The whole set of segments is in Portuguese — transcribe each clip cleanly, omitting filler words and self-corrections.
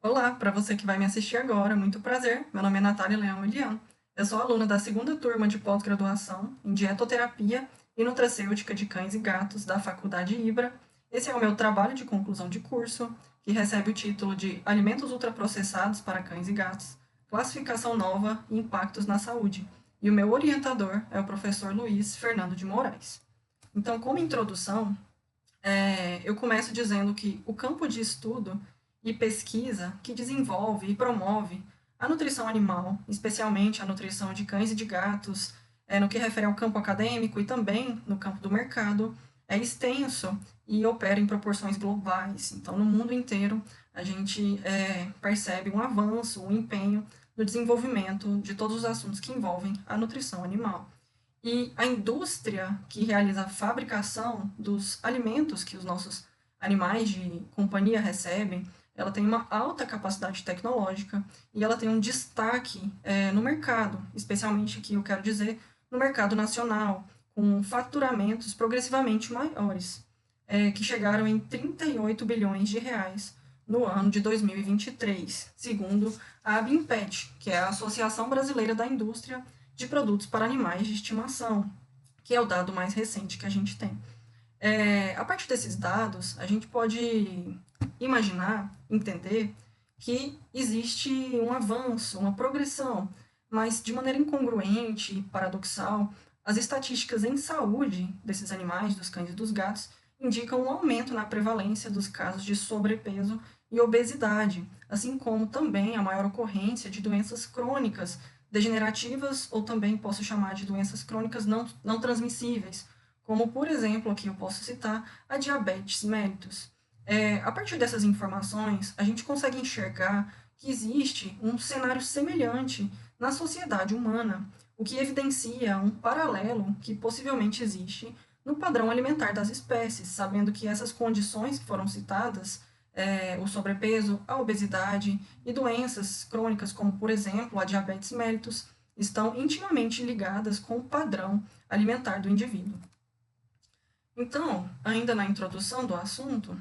Olá, para você que vai me assistir agora, muito prazer. Meu nome é Natália Leão Elian. Eu sou aluna da segunda turma de pós-graduação em Dietoterapia e Nutracêutica de Cães e Gatos da Faculdade Ibra. Esse é o meu trabalho de conclusão de curso, que recebe o título de Alimentos Ultraprocessados para Cães e Gatos, Classificação Nova e Impactos na Saúde. E o meu orientador é o professor Luiz Fernando de Moraes. Então, como introdução, eu começo dizendo que o campo de estudo e pesquisa que desenvolve e promove a nutrição animal, especialmente a nutrição de cães e de gatos, no que refere ao campo acadêmico e também no campo do mercado, é extenso e opera em proporções globais. Então, no mundo inteiro, a gente percebe um avanço, um empenho no desenvolvimento de todos os assuntos que envolvem a nutrição animal. E a indústria que realiza a fabricação dos alimentos que os nossos animais de companhia recebem, ela tem uma alta capacidade tecnológica e ela tem um destaque no mercado, especialmente aqui eu quero dizer no mercado nacional, com faturamentos progressivamente maiores, que chegaram em 38 bilhões de reais no ano de 2023, segundo a ABIMPET, que é a Associação Brasileira da Indústria de Produtos para Animais de Estimação, que é o dado mais recente que a gente tem. A partir desses dados, a gente pode imaginar, entender que existe um avanço, uma progressão, mas de maneira incongruente e paradoxal, as estatísticas em saúde desses animais, dos cães e dos gatos, indicam um aumento na prevalência dos casos de sobrepeso e obesidade, assim como também a maior ocorrência de doenças crônicas, degenerativas ou também posso chamar de doenças crônicas não transmissíveis, como, por exemplo, aqui eu posso citar a diabetes mellitus. A partir dessas informações, a gente consegue enxergar que existe um cenário semelhante na sociedade humana, o que evidencia um paralelo que possivelmente existe no padrão alimentar das espécies, sabendo que essas condições que foram citadas, o sobrepeso, a obesidade e doenças crônicas, como por exemplo a diabetes mellitus, estão intimamente ligadas com o padrão alimentar do indivíduo. Então, ainda na introdução do assunto,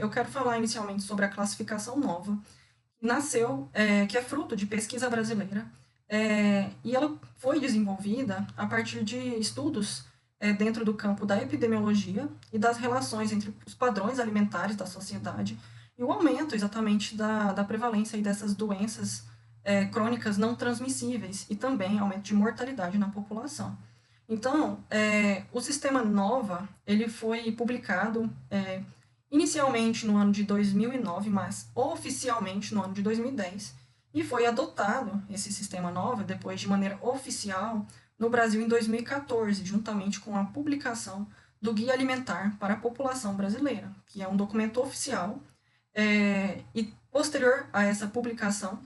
eu quero falar inicialmente sobre a classificação nova, que nasceu, que é fruto de pesquisa brasileira, e ela foi desenvolvida a partir de estudos dentro do campo da epidemiologia e das relações entre os padrões alimentares da sociedade e o aumento exatamente da prevalência aí dessas doenças crônicas não transmissíveis e também aumento de mortalidade na população. Então, o sistema NOVA, ele foi publicado inicialmente no ano de 2009, mas oficialmente no ano de 2010, e foi adotado esse sistema NOVA, depois de maneira oficial, no Brasil em 2014, juntamente com a publicação do Guia Alimentar para a População Brasileira, que é um documento oficial, e posterior a essa publicação,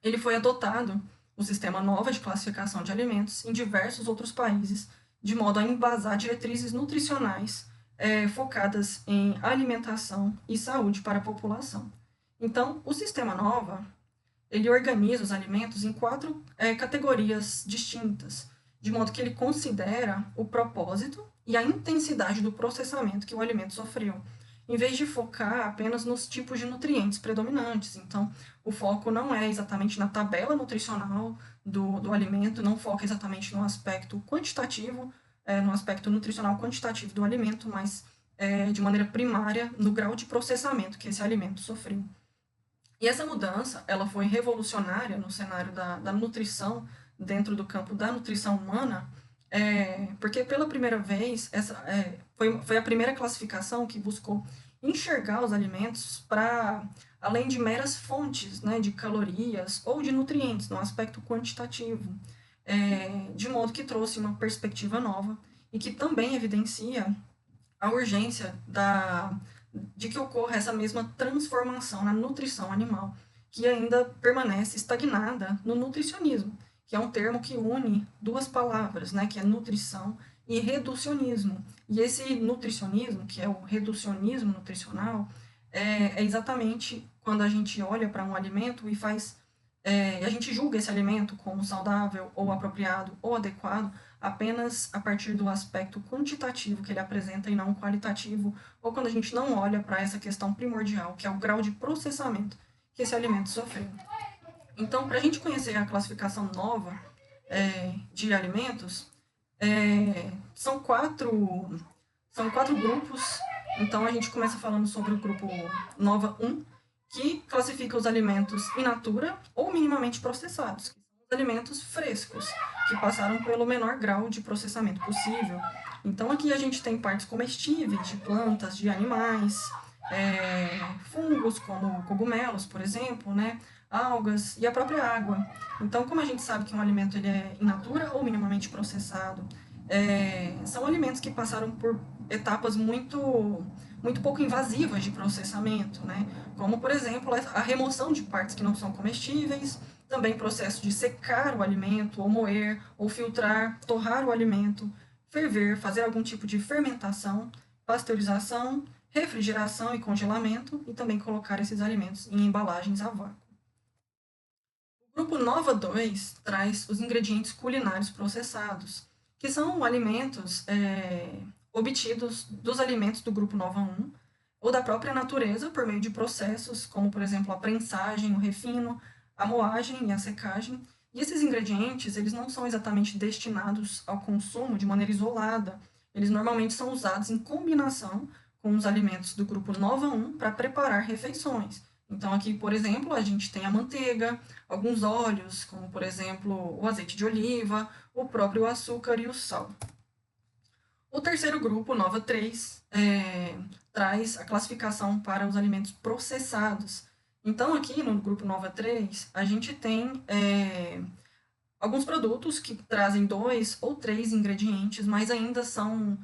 ele foi adotado o sistema NOVA de classificação de alimentos em diversos outros países, de modo a embasar diretrizes nutricionais focadas em alimentação e saúde para a população. Então, o sistema NOVA, ele organiza os alimentos em quatro categorias distintas, de modo que ele considera o propósito e a intensidade do processamento que o alimento sofreu, em vez de focar apenas nos tipos de nutrientes predominantes. Então, o foco não é exatamente na tabela nutricional do alimento, não foca exatamente no aspecto quantitativo, no aspecto nutricional quantitativo do alimento, mas de maneira primária no grau de processamento que esse alimento sofreu. E essa mudança, ela foi revolucionária no cenário da nutrição, dentro do campo da nutrição humana, porque pela primeira vez, foi a primeira classificação que buscou enxergar os alimentos para além de meras fontes, né, de calorias ou de nutrientes, no aspecto quantitativo, de modo que trouxe uma perspectiva nova e que também evidencia a urgência de que ocorra essa mesma transformação na nutrição animal, que ainda permanece estagnada no nutricionismo, que é um termo que une duas palavras, né, que é nutrição e reducionismo. E esse nutricionismo, que é o reducionismo nutricional, é exatamente quando a gente olha para um alimento e a gente julga esse alimento como saudável ou apropriado ou adequado apenas a partir do aspecto quantitativo que ele apresenta e não qualitativo, ou quando a gente não olha para essa questão primordial, que é o grau de processamento que esse alimento sofreu. Então, para a gente conhecer a classificação nova de alimentos, são quatro grupos. Então, a gente começa falando sobre o grupo Nova 1, que classifica os alimentos in natura ou minimamente processados, que são os alimentos frescos, que passaram pelo menor grau de processamento possível. Então, aqui a gente tem partes comestíveis de plantas, de animais, fungos como cogumelos, por exemplo, né? Algas e a própria água. Então, como a gente sabe que um alimento ele é in natura ou minimamente processado, são alimentos que passaram por etapas muito pouco invasivas de processamento, né? Como, por exemplo, a remoção de partes que não são comestíveis, também processo de secar o alimento, ou moer, ou filtrar, torrar o alimento, ferver, fazer algum tipo de fermentação, pasteurização, refrigeração e congelamento, e também colocar esses alimentos em embalagens a vácuo. O grupo Nova 2 traz os ingredientes culinários processados, que são alimentos obtidos dos alimentos do grupo Nova 1, ou da própria natureza, por meio de processos, como, por exemplo, a prensagem, o refino, a moagem e a secagem. E esses ingredientes, eles não são exatamente destinados ao consumo de maneira isolada. Eles normalmente são usados em combinação com os alimentos do grupo Nova 1 para preparar refeições. Então, aqui, por exemplo, a gente tem a manteiga, alguns óleos, como, por exemplo, o azeite de oliva, o próprio açúcar e o sal. O terceiro grupo, Nova 3, traz a classificação para os alimentos processados. Então, aqui no grupo Nova 3, a gente tem alguns produtos que trazem 2 ou 3 ingredientes, mas ainda são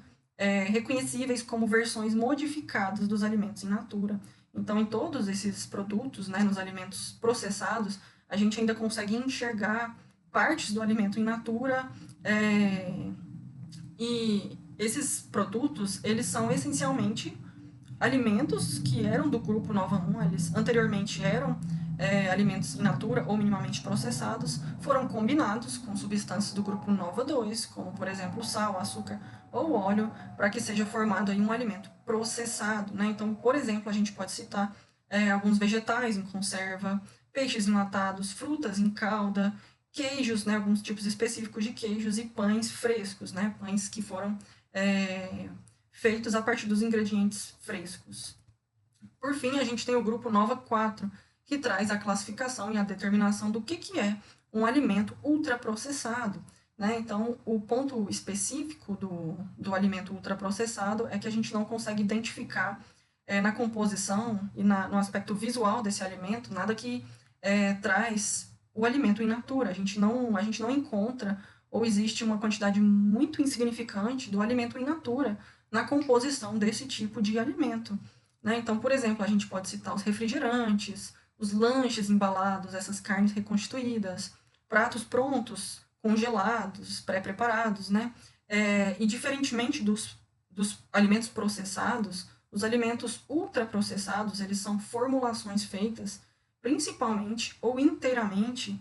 reconhecíveis como versões modificadas dos alimentos in natura. Então, em todos esses produtos, né, nos alimentos processados, a gente ainda consegue enxergar partes do alimento in natura, e esses produtos, eles são essencialmente alimentos que eram do grupo Nova 1, eles anteriormente eram alimentos in natura ou minimamente processados, foram combinados com substâncias do grupo Nova 2, como, por exemplo, sal, açúcar ou óleo, para que seja formado aí um alimento processado, né? Então, por exemplo, a gente pode citar alguns vegetais em conserva, peixes enlatados, frutas em calda, queijos, né? Alguns tipos específicos de queijos e pães frescos, né? Pães que foram feitos a partir dos ingredientes frescos. Por fim, a gente tem o grupo Nova 4, que traz a classificação e a determinação do que é um alimento ultraprocessado. Né? Então, o ponto específico do alimento ultraprocessado é que a gente não consegue identificar na composição e no aspecto visual desse alimento nada que traz o alimento in natura. A gente não encontra ou existe uma quantidade muito insignificante do alimento in natura na composição desse tipo de alimento. Né? Então, por exemplo, a gente pode citar os refrigerantes, os lanches embalados, essas carnes reconstituídas, pratos prontos, congelados, pré-preparados, né? E diferentemente dos alimentos processados, os alimentos ultraprocessados, eles são formulações feitas principalmente ou inteiramente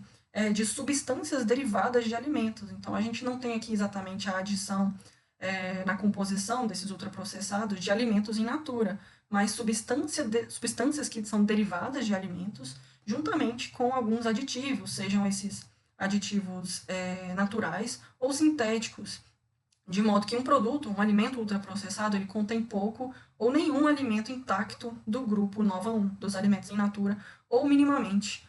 de substâncias derivadas de alimentos. Então, a gente não tem aqui exatamente a adição na composição desses ultraprocessados de alimentos in natura, mas substâncias que são derivadas de alimentos, juntamente com alguns aditivos, sejam esses aditivos naturais ou sintéticos, de modo que um alimento ultraprocessado, ele contém pouco ou nenhum alimento intacto do grupo Nova 1, dos alimentos in natura ou minimamente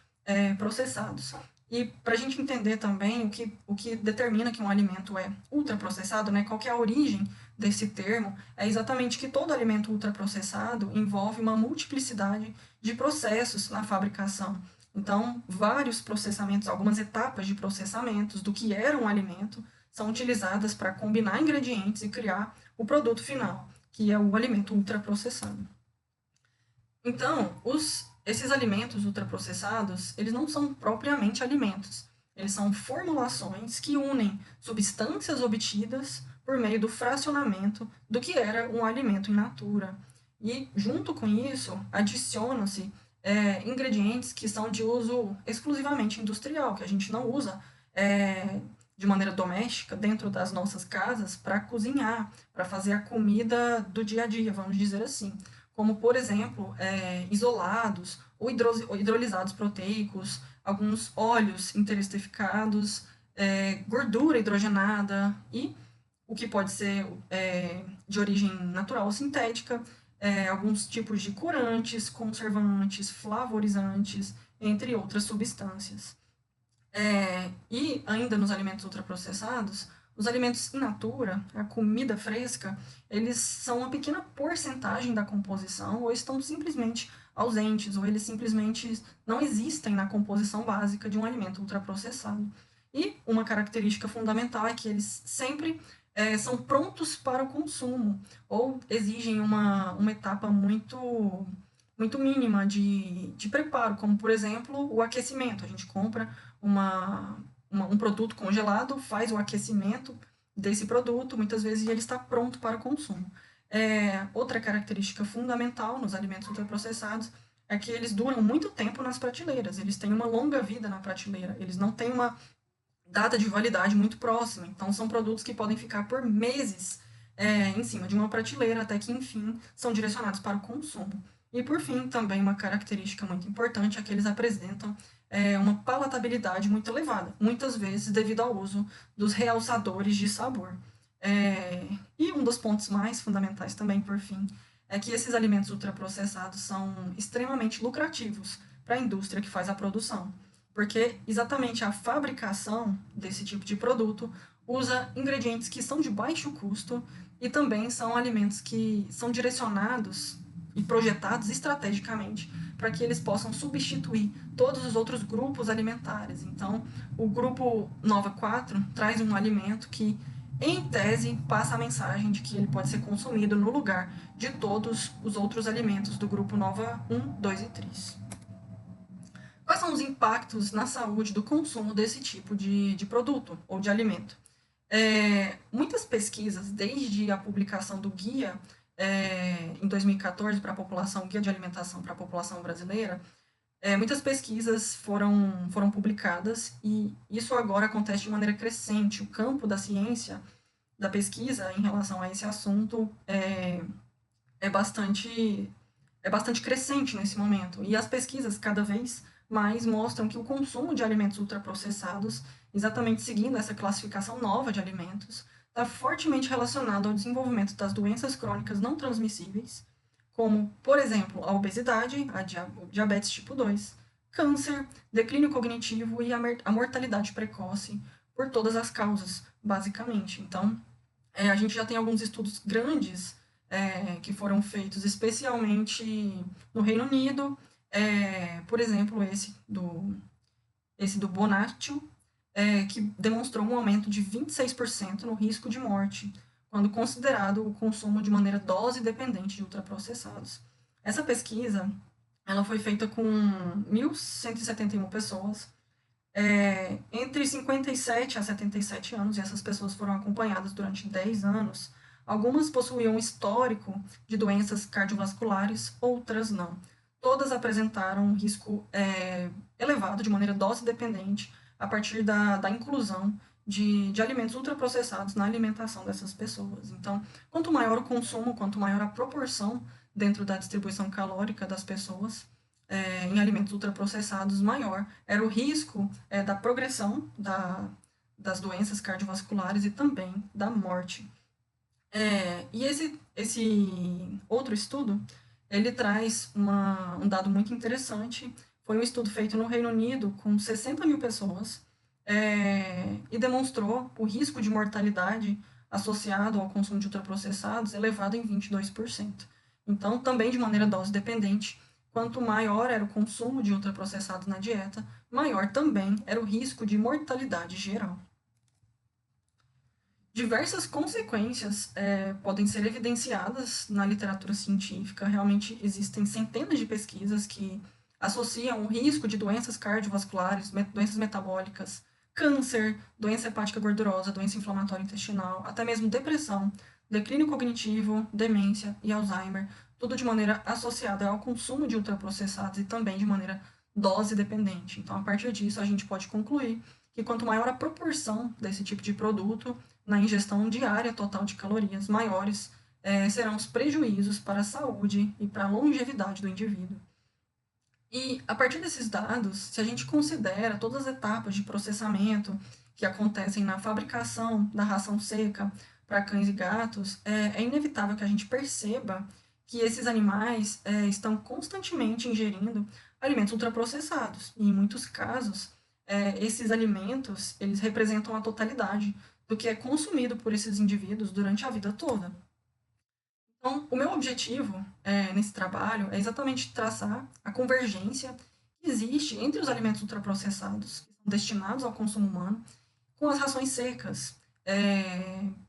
processados. E para a gente entender também o que determina que um alimento é ultraprocessado, né, qual que é a origem desse termo, é exatamente que todo alimento ultraprocessado envolve uma multiplicidade de processos na fabricação. Então, vários processamentos, algumas etapas de processamentos do que era um alimento são utilizadas para combinar ingredientes e criar o produto final, que é o alimento ultraprocessado. Então, esses alimentos ultraprocessados, eles não são propriamente alimentos. Eles são formulações que unem substâncias obtidas por meio do fracionamento do que era um alimento in natura. E, junto com isso, adicionam-se ingredientes que são de uso exclusivamente industrial, que a gente não usa de maneira doméstica dentro das nossas casas para cozinhar, para fazer a comida do dia a dia, vamos dizer assim. como, por exemplo, isolados ou hidrolisados proteicos, alguns óleos interesterificados, gordura hidrogenada e o que pode ser de origem natural ou sintética, alguns tipos de corantes, conservantes, flavorizantes, entre outras substâncias. E ainda nos alimentos ultraprocessados, os alimentos in natura, a comida fresca, eles são uma pequena porcentagem da composição ou estão simplesmente ausentes, ou eles simplesmente não existem na composição básica de um alimento ultraprocessado. E uma característica fundamental é que eles sempre são prontos para o consumo, ou exigem uma etapa muito mínima de preparo, como, por exemplo, o aquecimento. A gente compra um produto congelado, faz o aquecimento desse produto, muitas vezes ele está pronto para o consumo. Outra característica fundamental nos alimentos ultraprocessados é que eles duram muito tempo nas prateleiras, eles têm uma longa vida na prateleira, eles não têm uma data de validade muito próxima, então são produtos que podem ficar por meses em cima de uma prateleira, até que, enfim, são direcionados para o consumo. E, por fim, também uma característica muito importante é que eles apresentam uma palatabilidade muito elevada, muitas vezes devido ao uso dos realçadores de sabor. E um dos pontos mais fundamentais também, por fim, é que esses alimentos ultraprocessados são extremamente lucrativos para a indústria que faz a produção, porque exatamente a fabricação desse tipo de produto usa ingredientes que são de baixo custo e também são alimentos que são direcionados e projetados estrategicamente para que eles possam substituir todos os outros grupos alimentares. Então, o grupo Nova 4 traz um alimento que, em tese, passa a mensagem de que ele pode ser consumido no lugar de todos os outros alimentos do grupo Nova 1, 2 e 3. Quais são os impactos na saúde do consumo desse tipo de produto ou de alimento? Muitas pesquisas, desde a publicação do guia em 2014 para a população, guia de alimentação para a população brasileira, muitas pesquisas foram publicadas e isso agora acontece de maneira crescente. O campo da ciência, da pesquisa em relação a esse assunto é bastante crescente nesse momento. E as pesquisas cada vez mais mostram que o consumo de alimentos ultraprocessados, exatamente seguindo essa classificação nova de alimentos, está fortemente relacionado ao desenvolvimento das doenças crônicas não transmissíveis, como, por exemplo, a obesidade, a diabetes tipo 2, câncer, declínio cognitivo e a mortalidade precoce, por todas as causas, basicamente. Então, a gente já tem alguns estudos grandes que foram feitos especialmente no Reino Unido, por exemplo, esse do Bonaccio, que demonstrou um aumento de 26% no risco de morte, quando considerado o consumo de maneira dose dependente de ultraprocessados. Essa pesquisa ela foi feita com 1.171 pessoas, entre 57 a 77 anos, e essas pessoas foram acompanhadas durante 10 anos. Algumas possuíam um histórico de doenças cardiovasculares, outras não. Todas apresentaram um risco elevado, de maneira dose-dependente, a partir da inclusão de alimentos ultraprocessados na alimentação dessas pessoas. Então, quanto maior o consumo, quanto maior a proporção dentro da distribuição calórica das pessoas em alimentos ultraprocessados, maior era o risco da progressão das doenças cardiovasculares e também da morte. E esse outro estudo, ele traz um dado muito interessante. Foi um estudo feito no Reino Unido com 60 mil pessoas e demonstrou o risco de mortalidade associado ao consumo de ultraprocessados elevado em 22%. Então, também de maneira dose dependente, quanto maior era o consumo de ultraprocessados na dieta, maior também era o risco de mortalidade geral. Diversas consequências podem ser evidenciadas na literatura científica. Realmente existem centenas de pesquisas que associam o risco de doenças cardiovasculares, doenças metabólicas, câncer, doença hepática gordurosa, doença inflamatória intestinal, até mesmo depressão, declínio cognitivo, demência e Alzheimer, tudo de maneira associada ao consumo de ultraprocessados e também de maneira dose dependente. Então, a partir disso, a gente pode concluir que quanto maior a proporção desse tipo de produto na ingestão diária total de calorias, maiores serão os prejuízos para a saúde e para a longevidade do indivíduo. E, a partir desses dados, se a gente considera todas as etapas de processamento que acontecem na fabricação da ração seca para cães e gatos, é inevitável que a gente perceba que esses animais estão constantemente ingerindo alimentos ultraprocessados. E, em muitos casos, esses alimentos eles representam a totalidade do que é consumido por esses indivíduos durante a vida toda. Então, o meu objetivo nesse trabalho é exatamente traçar a convergência que existe entre os alimentos ultraprocessados, que são destinados ao consumo humano, com as rações secas,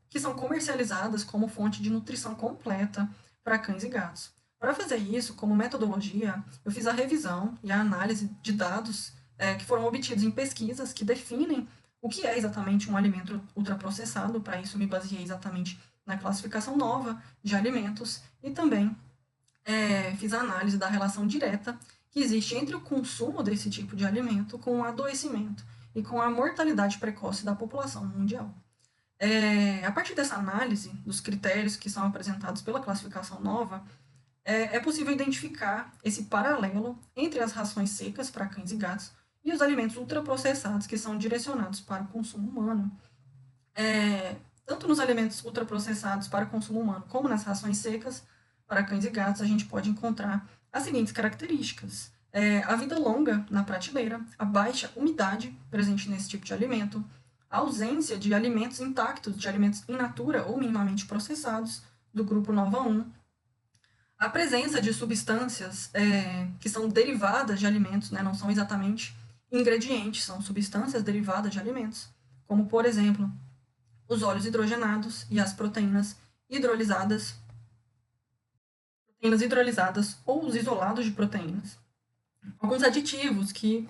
que são comercializadas como fonte de nutrição completa para cães e gatos. Para fazer isso, como metodologia, eu fiz a revisão e a análise de dados que foram obtidos em pesquisas que definem o que é exatamente um alimento ultraprocessado. Para isso, me baseei exatamente na classificação nova de alimentos e também fiz a análise da relação direta que existe entre o consumo desse tipo de alimento com o adoecimento e com a mortalidade precoce da população mundial. A partir dessa análise, dos critérios que são apresentados pela classificação nova, é possível identificar esse paralelo entre as rações secas para cães e gatos e os alimentos ultraprocessados que são direcionados para o consumo humano. Tanto nos alimentos ultraprocessados para o consumo humano como nas rações secas para cães e gatos, a gente pode encontrar as seguintes características. A vida longa na prateleira, a baixa umidade presente nesse tipo de alimento, a ausência de alimentos intactos, de alimentos in natura ou minimamente processados, do grupo Nova 1, a presença de substâncias que são derivadas de alimentos, né, não são exatamente ingredientes, são substâncias derivadas de alimentos, como, por exemplo, os óleos hidrogenados e as proteínas hidrolisadas ou os isolados de proteínas. Alguns aditivos que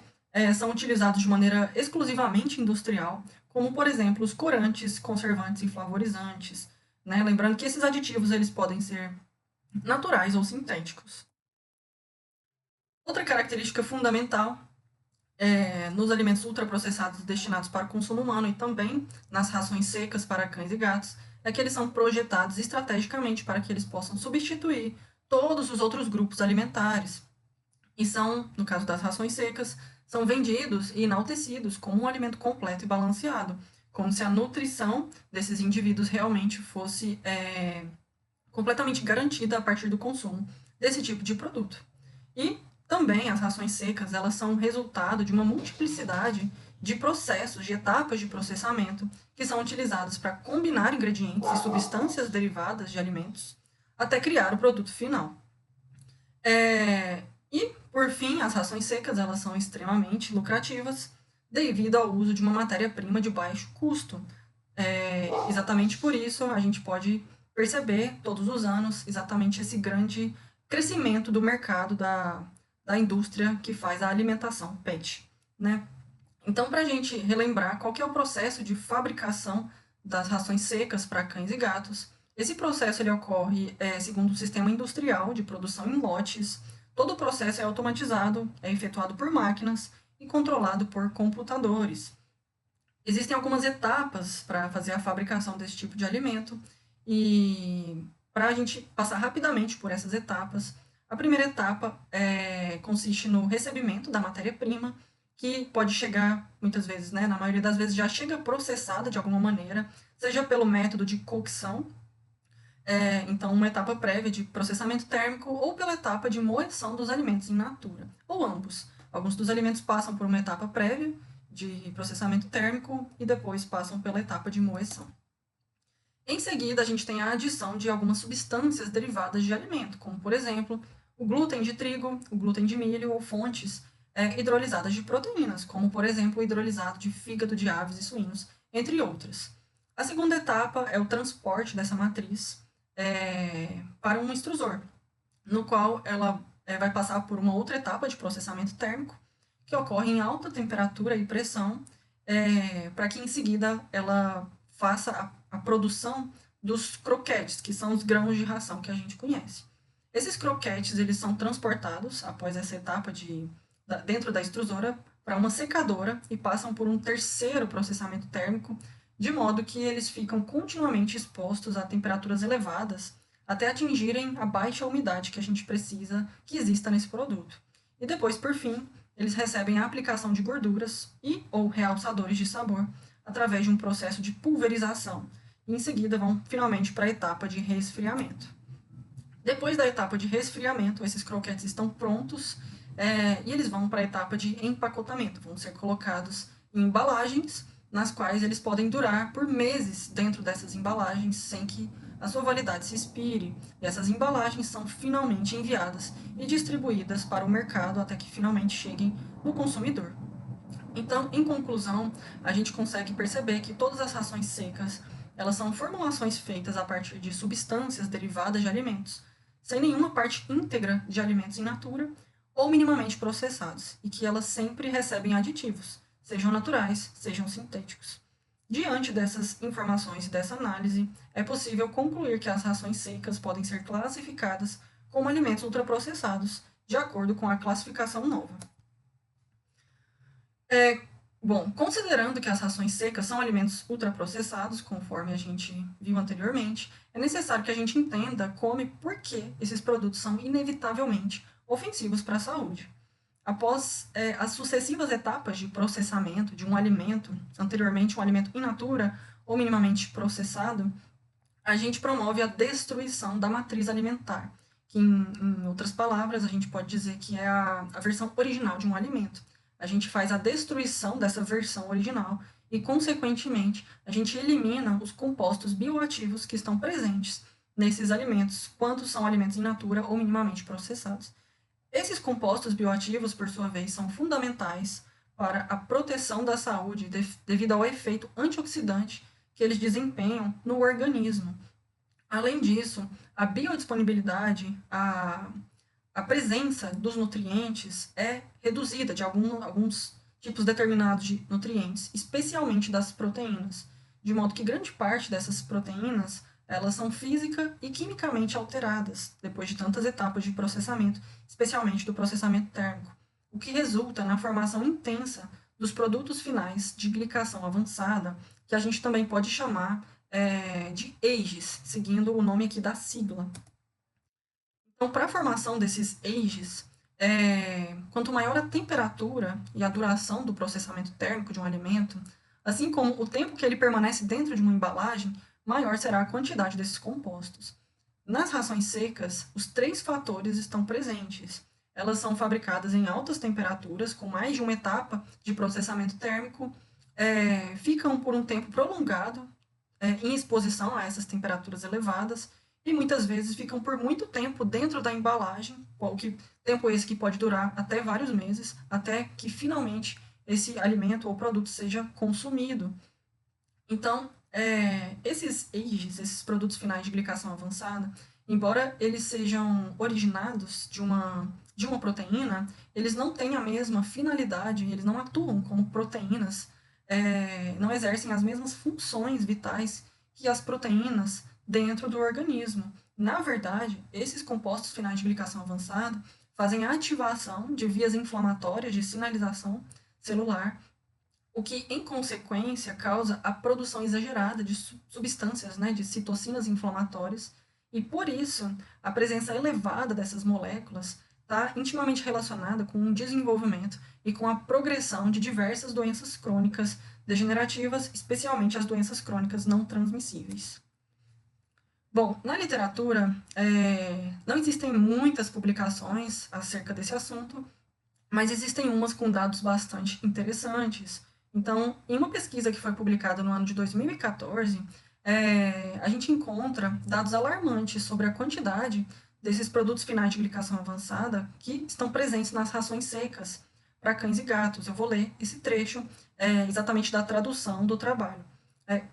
são utilizados de maneira exclusivamente industrial, como, por exemplo, os corantes, conservantes e flavorizantes, né? Lembrando que esses aditivos eles podem ser naturais ou sintéticos. Outra característica fundamental nos alimentos ultraprocessados destinados para o consumo humano e também nas rações secas para cães e gatos é que eles são projetados estrategicamente para que eles possam substituir todos os outros grupos alimentares. E são, no caso das rações secas, são vendidos e enaltecidos como um alimento completo e balanceado, como se a nutrição desses indivíduos realmente fosse completamente garantida a partir do consumo desse tipo de produto. E também as rações secas, elas são resultado de uma multiplicidade de processos, de etapas de processamento que são utilizados para combinar ingredientes e substâncias derivadas de alimentos até criar o produto final. E, por fim, as rações secas, elas são extremamente lucrativas devido ao uso de uma matéria-prima de baixo custo. Exatamente por isso, a gente pode perceber todos os anos exatamente esse grande crescimento do mercado da indústria que faz a alimentação PET, né? Então, para a gente relembrar qual que é o processo de fabricação das rações secas para cães e gatos, esse processo ele ocorre segundo o sistema industrial de produção em lotes. Todo o processo é automatizado, é efetuado por máquinas e controlado por computadores. Existem algumas etapas para fazer a fabricação desse tipo de alimento e para a gente passar rapidamente por essas etapas, a primeira etapa consiste no recebimento da matéria-prima, que pode chegar, muitas vezes, né, na maioria das vezes já chega processada de alguma maneira, seja pelo método de cocção, então uma etapa prévia de processamento térmico, ou pela etapa de moeção dos alimentos in natura, ou ambos. Alguns dos alimentos passam por uma etapa prévia de processamento térmico e depois passam pela etapa de moeção. Em seguida, a gente tem a adição de algumas substâncias derivadas de alimento, como, por exemplo, o glúten de trigo, o glúten de milho ou fontes hidrolisadas de proteínas, como, por exemplo, o hidrolisado de fígado de aves e suínos, entre outras. A segunda etapa é o transporte dessa matriz para um extrusor, no qual ela vai passar por uma outra etapa de processamento térmico, que ocorre em alta temperatura e pressão, para que em seguida ela faça a produção dos croquetes, que são os grãos de ração que a gente conhece. Esses croquetes eles são transportados após essa etapa dentro da extrusora para uma secadora e passam por um terceiro processamento térmico, de modo que eles ficam continuamente expostos a temperaturas elevadas até atingirem a baixa umidade que a gente precisa que exista nesse produto. E depois, por fim, eles recebem a aplicação de gorduras e ou realçadores de sabor através de um processo de pulverização. E em seguida vão finalmente para a etapa de resfriamento. Depois da etapa de resfriamento, esses croquetes estão prontos e eles vão para a etapa de empacotamento. Vão ser colocados em embalagens, nas quais eles podem durar por meses dentro dessas embalagens, sem que a sua validade se expire. E essas embalagens são finalmente enviadas e distribuídas para o mercado até que finalmente cheguem no consumidor. Então, em conclusão, a gente consegue perceber que todas as rações secas, elas são formulações feitas a partir de substâncias derivadas de alimentos, sem nenhuma parte íntegra de alimentos in natura ou minimamente processados, e que elas sempre recebem aditivos, sejam naturais, sejam sintéticos. Diante dessas informações e dessa análise, é possível concluir que as rações secas podem ser classificadas como alimentos ultraprocessados, de acordo com a classificação nova. Bom, considerando que as rações secas são alimentos ultraprocessados, conforme a gente viu anteriormente, é necessário que a gente entenda como e por que esses produtos são inevitavelmente ofensivos para a saúde. Após as sucessivas etapas de processamento de um alimento, anteriormente um alimento in natura ou minimamente processado, a gente promove a destruição da matriz alimentar, que em outras palavras a gente pode dizer que é a versão original de um alimento. A gente faz a destruição dessa versão original e, consequentemente, a gente elimina os compostos bioativos que estão presentes nesses alimentos, quando são alimentos in natura ou minimamente processados. Esses compostos bioativos, por sua vez, são fundamentais para a proteção da saúde devido ao efeito antioxidante que eles desempenham no organismo. Além disso, a biodisponibilidade, a presença dos nutrientes é reduzida de alguns tipos determinados de nutrientes, especialmente das proteínas, de modo que grande parte dessas proteínas elas são física e quimicamente alteradas depois de tantas etapas de processamento, especialmente do processamento térmico, o que resulta na formação intensa dos produtos finais de glicação avançada, que a gente também pode chamar de AGEs, seguindo o nome aqui da sigla. Então, para a formação desses AGEs, quanto maior a temperatura e a duração do processamento térmico de um alimento, assim como o tempo que ele permanece dentro de uma embalagem, maior será a quantidade desses compostos. Nas rações secas, os 3 fatores estão presentes. Elas são fabricadas em altas temperaturas, com mais de uma etapa de processamento térmico, ficam por um tempo prolongado em exposição a essas temperaturas elevadas, e muitas vezes ficam por muito tempo dentro da embalagem, tempo esse que pode durar até vários meses, até que finalmente esse alimento ou produto seja consumido. Então, esses AGEs, esses produtos finais de glicação avançada, embora eles sejam originados de uma proteína, eles não têm a mesma finalidade, eles não atuam como proteínas, não exercem as mesmas funções vitais que as proteínas dentro do organismo. Na verdade, esses compostos finais de glicação avançada fazem a ativação de vias inflamatórias de sinalização celular, o que, em consequência, causa a produção exagerada de substâncias, de citocinas inflamatórias, e, por isso, a presença elevada dessas moléculas está intimamente relacionada com o desenvolvimento e com a progressão de diversas doenças crônicas degenerativas, especialmente as doenças crônicas não transmissíveis. Bom, na literatura, não existem muitas publicações acerca desse assunto, mas existem umas com dados bastante interessantes. Então, em uma pesquisa que foi publicada no ano de 2014, a gente encontra dados alarmantes sobre a quantidade desses produtos finais de glicação avançada que estão presentes nas rações secas para cães e gatos. Eu vou ler esse trecho exatamente da tradução do trabalho.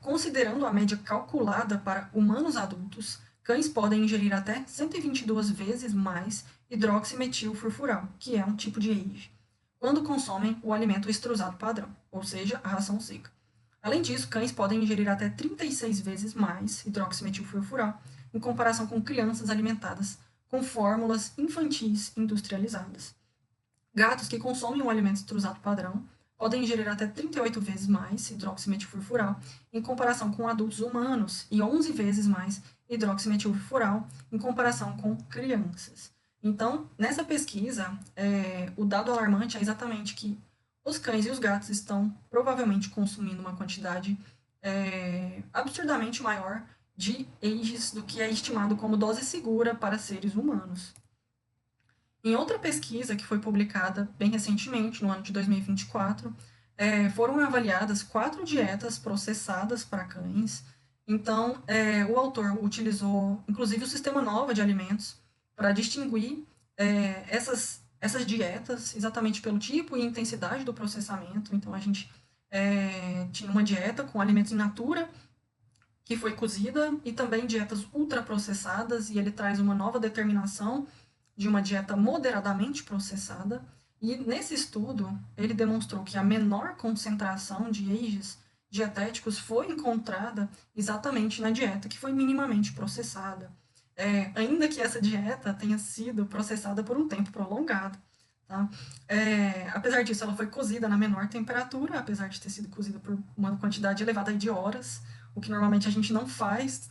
Considerando a média calculada para humanos adultos, cães podem ingerir até 122 vezes mais hidroximetilfurfural, que é um tipo de AGE, quando consomem o alimento extrusado padrão, ou seja, a ração seca. Além disso, cães podem ingerir até 36 vezes mais hidroximetilfurfural em comparação com crianças alimentadas com fórmulas infantis industrializadas. Gatos que consomem o alimento extrusado padrão podem ingerir até 38 vezes mais hidroximetilfurfural em comparação com adultos humanos e 11 vezes mais hidroximetilfurfural em comparação com crianças. Então, nessa pesquisa, o dado alarmante é exatamente que os cães e os gatos estão provavelmente consumindo uma quantidade absurdamente maior de AGEs do que é estimado como dose segura para seres humanos. Em outra pesquisa que foi publicada bem recentemente, no ano de 2024, foram avaliadas 4 dietas processadas para cães. Então, o autor utilizou, inclusive, o sistema NOVA de alimentos para distinguir essas dietas exatamente pelo tipo e intensidade do processamento. Então, a gente tinha uma dieta com alimentos in natura, que foi cozida, e também dietas ultraprocessadas, e ele traz uma nova determinação de uma dieta moderadamente processada. E nesse estudo, ele demonstrou que a menor concentração de AGEs dietéticos foi encontrada exatamente na dieta que foi minimamente processada. Ainda que essa dieta tenha sido processada por um tempo prolongado. Tá? Apesar disso, ela foi cozida na menor temperatura, apesar de ter sido cozida por uma quantidade elevada de horas, o que normalmente a gente não faz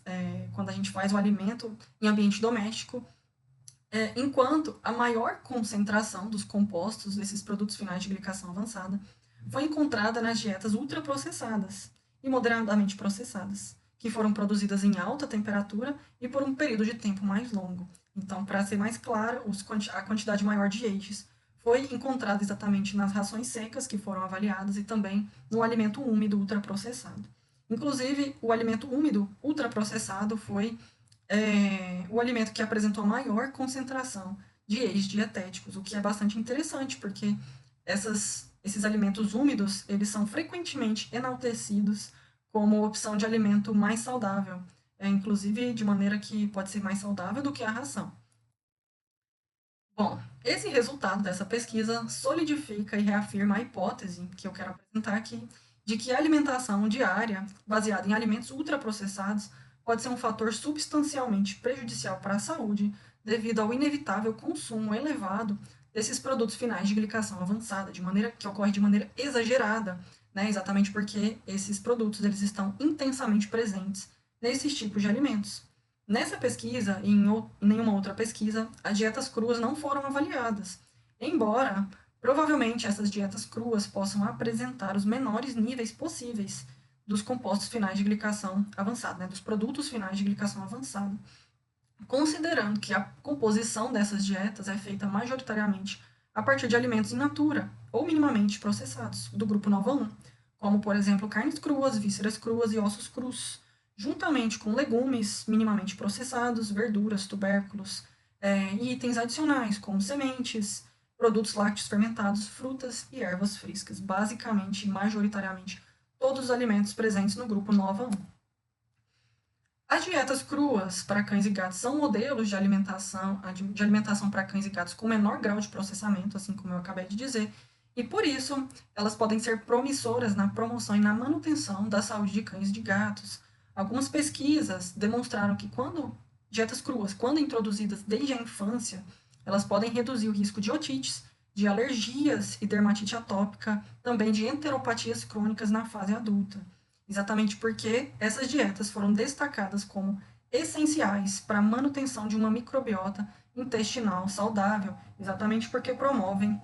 quando a gente faz o alimento em ambiente doméstico, enquanto a maior concentração dos compostos desses produtos finais de glicação avançada foi encontrada nas dietas ultraprocessadas e moderadamente processadas, que foram produzidas em alta temperatura e por um período de tempo mais longo. Então, para ser mais claro, a quantidade maior de AGEs foi encontrada exatamente nas rações secas que foram avaliadas e também no alimento úmido ultraprocessado. Inclusive, o alimento úmido ultraprocessado foi o alimento que apresentou maior concentração de AGEs dietéticos, o que é bastante interessante, porque esses alimentos úmidos, eles são frequentemente enaltecidos como opção de alimento mais saudável, inclusive de maneira que pode ser mais saudável do que a ração. Bom, esse resultado dessa pesquisa solidifica e reafirma a hipótese que eu quero apresentar aqui, de que a alimentação diária, baseada em alimentos ultraprocessados, pode ser um fator substancialmente prejudicial para a saúde, devido ao inevitável consumo elevado desses produtos finais de glicação avançada, que ocorre de maneira exagerada, né? Exatamente porque esses produtos eles estão intensamente presentes nesses tipos de alimentos. Nessa pesquisa e em nenhuma outra pesquisa, as dietas cruas não foram avaliadas, embora provavelmente essas dietas cruas possam apresentar os menores níveis possíveis dos compostos finais de glicação avançada, né, dos produtos finais de glicação avançada, considerando que a composição dessas dietas é feita majoritariamente a partir de alimentos in natura ou minimamente processados, do grupo NOVA 1, como, por exemplo, carnes cruas, vísceras cruas e ossos crus, juntamente com legumes minimamente processados, verduras, tubérculos e itens adicionais, como sementes, produtos lácteos fermentados, frutas e ervas frescas, basicamente, majoritariamente, todos os alimentos presentes no grupo NOVA 1. As dietas cruas para cães e gatos são modelos de alimentação para cães e gatos com menor grau de processamento, assim como eu acabei de dizer, e por isso elas podem ser promissoras na promoção e na manutenção da saúde de cães e de gatos. Algumas pesquisas demonstraram que dietas cruas, quando introduzidas desde a infância, elas podem reduzir o risco de otites, de alergias e dermatite atópica, também de enteropatias crônicas na fase adulta. Exatamente porque essas dietas foram destacadas como essenciais para a manutenção de uma microbiota intestinal saudável, exatamente porque promovem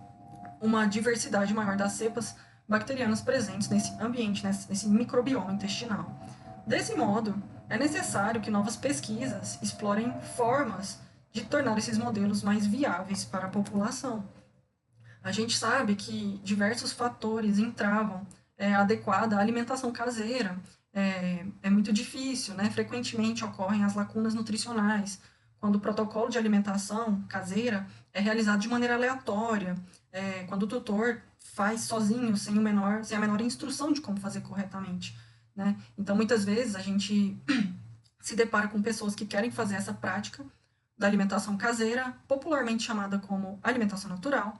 uma diversidade maior das cepas bacterianas presentes nesse ambiente, nesse microbioma intestinal. Desse modo, é necessário que novas pesquisas explorem formas de tornar esses modelos mais viáveis para a população. A gente sabe que diversos fatores entravam a adequada alimentação caseira. É muito difícil, né? Frequentemente ocorrem as lacunas nutricionais, quando o protocolo de alimentação caseira é realizado de maneira aleatória, quando o tutor faz sozinho, sem a menor instrução de como fazer corretamente, né? Então, muitas vezes, a gente se depara com pessoas que querem fazer essa prática da alimentação caseira, popularmente chamada como alimentação natural,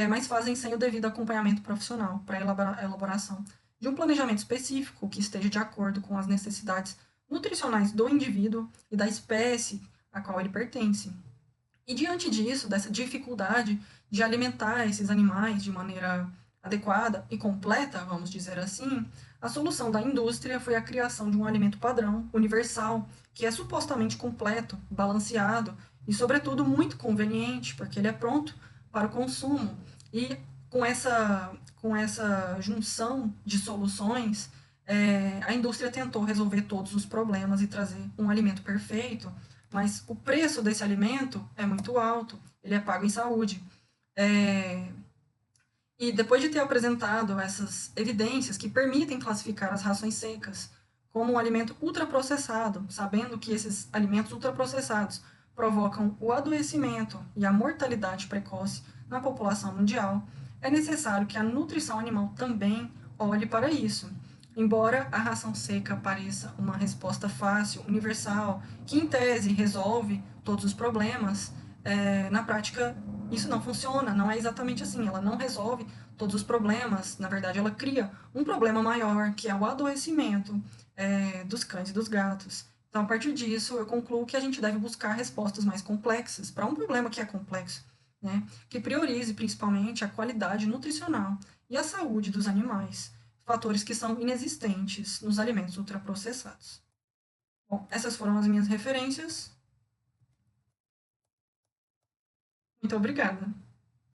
mas fazem sem o devido acompanhamento profissional para a elaboração de um planejamento específico que esteja de acordo com as necessidades nutricionais do indivíduo e da espécie a qual ele pertence. E diante disso, dessa dificuldade de alimentar esses animais de maneira adequada e completa, vamos dizer assim, a solução da indústria foi a criação de um alimento padrão, universal, que é supostamente completo, balanceado e, sobretudo, muito conveniente, porque ele é pronto para o consumo. E com essa junção de soluções, a indústria tentou resolver todos os problemas e trazer um alimento perfeito, mas o preço desse alimento é muito alto, ele é pago em saúde. É, e depois de ter apresentado essas evidências que permitem classificar as rações secas como um alimento ultraprocessado, sabendo que esses alimentos ultraprocessados provocam o adoecimento e a mortalidade precoce na população mundial, é necessário que a nutrição animal também olhe para isso. Embora a ração seca pareça uma resposta fácil, universal, que em tese resolve todos os problemas, na prática isso não funciona, não é exatamente assim. Ela não resolve todos os problemas, na verdade, ela cria um problema maior, que é o adoecimento dos cães e dos gatos. Então, a partir disso, eu concluo que a gente deve buscar respostas mais complexas para um problema que é complexo, né? Que priorize principalmente a qualidade nutricional e a saúde dos animais, fatores que são inexistentes nos alimentos ultraprocessados. Bom, essas foram as minhas referências. Muito obrigada.